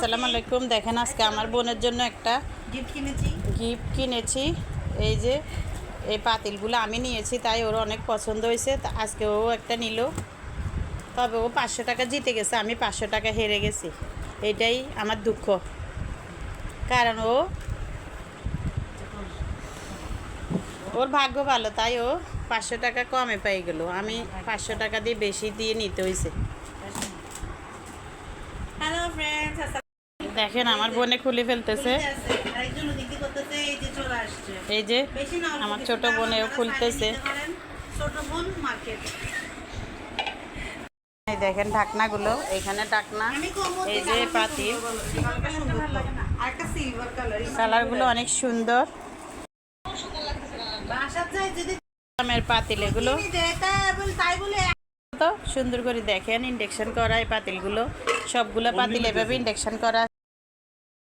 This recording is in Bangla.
আসসালামু আলাইকুম। দেখেন আজকে আমার বোনের জন্য একটা গিফট কিনেছি। এই যে এই পাতিলগুলো আমি নিয়েছি, তাই ওর অনেক পছন্দ হয়েছে। আজকে ও একটা নিল, তবে ও 500 টাকা জিতে গেছে, আমি 500 টাকা হেরে গেছি। এটাই আমার দুঃখ, কারণ ওর ভাগ্য ভালো, তাই ও 500 টাকা কমে পেয়ে গেল। আমি 500 টাকা দিয়ে বেশি দিয়ে নিতে হয়েছে। হ্যালো ফ্রেন্ডস, দেখেন আমার বোনে খুলে ফেলতেছে। এই যে আমার ছোট বোনেও খুলতেছে। এই দেখেন ঢাকনাগুলো, এখানে ঢাকনা, এই যে পাতিল, কালারগুলো অনেক সুন্দর। পাতিল এগুলো তো সুন্দর করে দেখেন, ইন্ডাকশন করা এই পাতিলগুলো, সবগুলো পাতিল এভাবে ইন্ডাকশন করা।